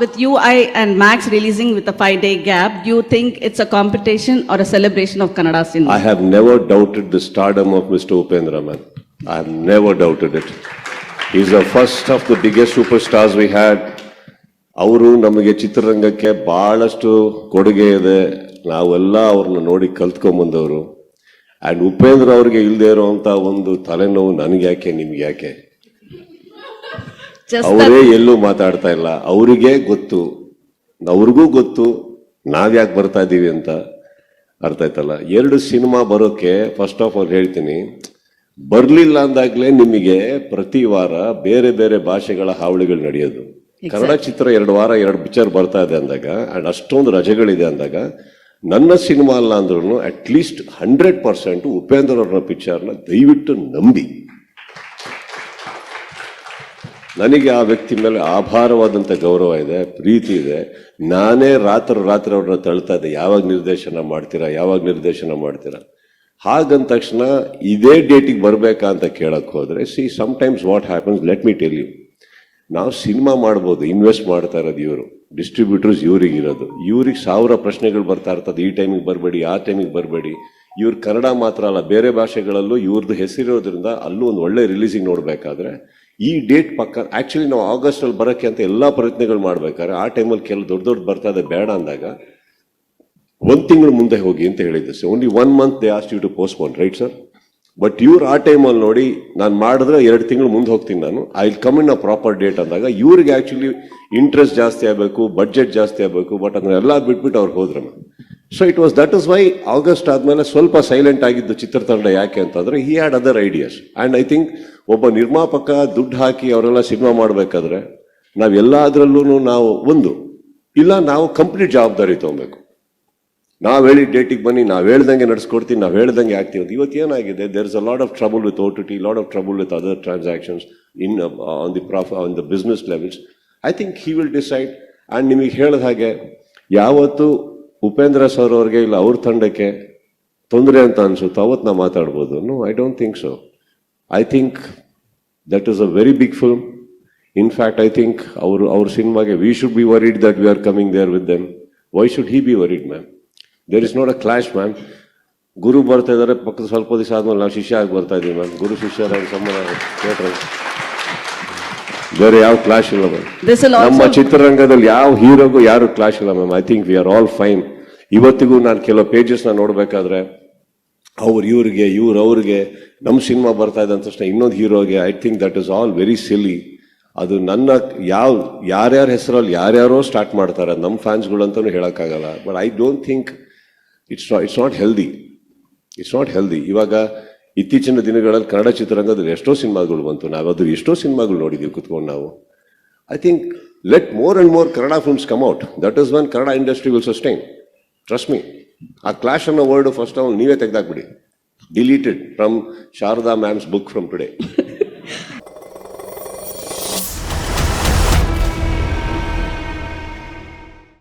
with you, and Max releasing with a 5-day gap, do you think it's a competition or a celebration of Kannada cinema? I have never doubted the stardom of Mr. Upendra, man. I have never doubted it. He's the first of the biggest superstars we had. ಅವರು ನಮಗೆ ಚಿತ್ರರಂಗಕ್ಕೆ ಬಹಳಷ್ಟು ಕೊಡುಗೆ ಇದೆ. ನಾವೆಲ್ಲ ಅವ್ರನ್ನ ನೋಡಿ ಕಲ್ತ್ಕೊಂಡ್ಬಂದವರು. And Upendra ಅವ್ರಿಗೆ ಇಲ್ಲದೆ ಇರೋಂಥ ಒಂದು ತಲೆನೋವು ನನಗೆ ಯಾಕೆ, ನಿಮ್ಗೆ ಯಾಕೆ? ಅವರೇ ಎಲ್ಲೂ ಮಾತಾಡ್ತಾ ಇಲ್ಲ. ಅವರಿಗೆ ಗೊತ್ತು, ಅವ್ರಿಗೂ ಗೊತ್ತು ನಾವ್ಯಾಕೆ ಬರ್ತಾ ಇದ್ದೀವಿ ಅಂತ. ಅರ್ಥ ಆಯ್ತಲ್ಲ? 2 ಸಿನಿಮಾ ಬರೋಕೆ ಫಸ್ಟ್ ಆಫ್ ಆಲ್ ಹೇಳ್ತೀನಿ, ಬರ್ಲಿಲ್ಲ ಅಂದಾಗ್ಲೇ ನಿಮಗೆ ಪ್ರತಿ ವಾರ ಬೇರೆ ಬೇರೆ ಭಾಷೆಗಳ ಹಾವಳಿಗಳು ನಡೆಯೋದು. ಕನ್ನಡ ಚಿತ್ರ 2 ವಾರ 2 ಪಿಕ್ಚರ್ ಬರ್ತಾ ಇದೆ ಅಂದಾಗ, ಅಂಡ್ ಅಷ್ಟೊಂದು ರಜೆಗಳಿದೆ ಅಂದಾಗ, ನನ್ನ ಸಿನಿಮಾ ಅಲ್ಲ ಅಂದ್ರೂ ಅಟ್ಲೀಸ್ಟ್ 100% ಉಪೇಂದ್ರ ಅವ್ರನ್ನ ಪಿಕ್ಚರ್ನ ದಯವಿಟ್ಟು ನಂಬಿ. ನನಗೆ ಆ ವ್ಯಕ್ತಿ ಮೇಲೆ ಆಭಾರವಾದಂಥ ಗೌರವ ಇದೆ, ಪ್ರೀತಿ ಇದೆ. ನಾನೇ ರಾತ್ರಿ ಅವ್ರನ್ನ ತಳ್ತಾ ಇದ್ದೆ, ಯಾವಾಗ ನಿರ್ದೇಶನ ಮಾಡ್ತೀರಾ. ಹಾಗಂದ ತಕ್ಷಣ ಇದೇ ಡೇಟಿಗೆ ಬರಬೇಕಾ ಅಂತ ಕೇಳಕ್ ಹೋದ್ರೆ, see sometimes what happens, let me tell you, ನಾವು ಸಿನಿಮಾ ಮಾಡ್ಬೋದು, ಇನ್ವೆಸ್ಟ್ ಮಾಡ್ತಾ ಇರೋದು ಇವರು, ಡಿಸ್ಟ್ರಿಬ್ಯೂಟರ್ಸ್ ಇವ್ರಿಗಿರೋದು. ಇವ್ರಿಗೆ 1000 ಪ್ರಶ್ನೆಗಳು ಬರ್ತಾ ಇರ್ತದೆ, ಈ ಟೈಮಿಗೆ ಬರಬೇಡಿ, ಆ ಟೈಮಿಗೆ ಬರಬೇಡಿ. ಇವ್ರು ಕನ್ನಡ ಮಾತ್ರ ಅಲ್ಲ, ಬೇರೆ ಭಾಷೆಗಳಲ್ಲೂ ಇವ್ರದ್ದು ಹೆಸರಿರೋದ್ರಿಂದ ಅಲ್ಲೂ ಒಂದು ಒಳ್ಳೆ ರಿಲೀಸಿಂಗ್ ನೋಡ್ಬೇಕಾದ್ರೆ ಈ ಡೇಟ್ ಪಕ್ಕ. ಆಕ್ಚುಲಿ ನಾವು ಆಗಸ್ಟಲ್ಲಿ ಬರೋಕ್ಕೆ ಅಂತ ಎಲ್ಲ ಪ್ರಯತ್ನಗಳು ಮಾಡ್ಬೇಕಾದ್ರೆ ಆ ಟೈಮಲ್ಲಿ ಕೆಲವು ದೊಡ್ಡ ಬರ್ತಾ ಇದೆ, ಬೇಡ ಅಂದಾಗ 1 ತಿಂಗಳು ಮುಂದೆ ಹೋಗಿ ಅಂತ ಹೇಳಿದ್ದೆ. So only 1 month they ask you to postpone, right sir? But ಇವ್ರು ಆ ಟೈಮಲ್ಲಿ ನೋಡಿ, ನಾನು ಮಾಡಿದ್ರೆ 2 ತಿಂಗಳು ಮುಂದೆ ಹೋಗ್ತೀನಿ, ನಾನು I will come in a proper date ಅಂದಾಗ ಇವ್ರಿಗೆ ಆಕ್ಚುಲಿ ಇಂಟ್ರೆಸ್ಟ್ ಜಾಸ್ತಿ ಆಗಬೇಕು, ಬಡ್ಜೆಟ್ ಜಾಸ್ತಿ ಆಗಬೇಕು. ಬಟ್ ಅದನ್ನೆಲ್ಲ ಬಿಟ್ಬಿಟ್ಟು ಅವ್ರು ಹೋದ್ರಮ್ಮ. So that is why August ಆದ್ಮೇಲೆ ಸ್ವಲ್ಪ ಸೈಲೆಂಟ್ ಆಗಿದ್ದು ಚಿತ್ರತಂಡ. ಯಾಕೆ ಅಂತಂದ್ರೆ he had other ideas. And I think ಒಬ್ಬ ನಿರ್ಮಾಪಕ ದುಡ್ಡು ಹಾಕಿ ಅವರೆಲ್ಲ ಸಿನಿಮಾ ಮಾಡಬೇಕಾದ್ರೆ ನಾವೆಲ್ಲದರಲ್ಲೂ ನಾವು ಕಂಪ್ಲೀಟ್ ಜವಾಬ್ದಾರಿ ತಗೊಬೇಕು. ನಾವು ಹೇಳಿದ ಡೇಟಿಗೆ ಬನ್ನಿ, ನಾವು ಹೇಳ್ದಂಗೆ ನಡೆಸ್ಕೊಡ್ತೀನಿ, ನಾವು ಹೇಳ್ದಂಗೆ ಆಗ್ತೀವಿ. ಇವತ್ತು ಏನಾಗಿದೆ, there is a lot of trouble with OTT, lot of trouble with other transactions on the business levels. I think he will decide. And ನಿಮಗೆ ಹೇಳಿದ ಹಾಗೆ ಯಾವತ್ತು ಉಪೇಂದ್ರ ಸರ್ ಅವ್ರಿಗೆ ಇಲ್ಲ ಅವ್ರ ತಂಡಕ್ಕೆ ತೊಂದರೆ ಅಂತ ಅನ್ಸುತ್ತೋ ಅವತ್ತು ನಾವು ಮಾತಾಡ್ಬೋದು. No, I don't think so. I think that is a very big film. In fact I think ಅವ್ರ ಸಿನಿಮಾಗೆ we should be worried that we are coming there with them. Why should he be worried, ma'am? There is not a clash, ma'am. ಗುರು ಬರ್ತಾ ಇದ್ದಾರೆ, ಪಕ್ಕದ ಸ್ವಲ್ಪ ದಿವಸ ಆದ್ಮೇಲೆ ನಾವು ಶಿಷ್ಯ ಆಗಿ ಬರ್ತಾ ಇದೀವಿ, ಮ್ಯಾಮ್. ಗುರು ಶಿಷ್ಯರಾಗಿ ಬೇರೆ ಯಾವ ಕ್ಲಾಶ್ ಇಲ್ಲ, ಮ್ಯಾಮ್. ನಮ್ಮ ಚಿತ್ರರಂಗದಲ್ಲಿ ಯಾವ ಹೀರೋಗೂ ಯಾರು ಕ್ಲಾಶ್ ಇಲ್ಲ, ma'am. I think we are all fine. ಇವತ್ತಿಗೂ ನಾನು ಕೆಲವು ಪೇಜಸ್ನ ನೋಡ್ಬೇಕಾದ್ರೆ ಇವ್ರಿಗೆ ಅವ್ರಿಗೆ ನಮ್ಮ ಸಿನಿಮಾ ಬರ್ತಾ ಇದೆ ಅಂತ ತಕ್ಷಣ ಇನ್ನೊಂದು ಹೀರೋಗೆ, I think that is all very silly. ಅದು ನನ್ನ ಯಾರ್ಯಾರ ಹೆಸರಲ್ಲಿ ಯಾರ್ಯಾರೋ ಸ್ಟಾರ್ಟ್ ಮಾಡ್ತಾರೆ, ನಮ್ಮ ಫ್ಯಾನ್ಸ್ಗಳು ಅಂತಲೂ ಹೇಳೋಕ್ಕಾಗಲ್ಲ. But I don't think it's not healthy. ಇವಾಗ ಇತ್ತೀಚಿನ ದಿನಗಳಲ್ಲಿ ಕನ್ನಡ ಚಿತ್ರರಂಗದಲ್ಲಿ ಎಷ್ಟೋ ಸಿನಿಮಾಗಳು ಬಂತು, ನಾವದು ಎಷ್ಟೋ ಸಿನಿಮಾಗಳು ನೋಡಿದ್ದೀವಿ ಕುತ್ಕೊಂಡು ನಾವು. I think let more and more Kannada films come out. That is one Kannada industry will sustain. Trust me. ಆ ಕ್ಲಾಶ್ ಅನ್ನೋ ವರ್ಡ್ ಫಸ್ಟ್ ಆಫ್ ಆಲ್ ನೀವೇ ತೆಗೆದಾಕ್ಬಿಡಿ. Deleted from Sharada ma'am's book from today.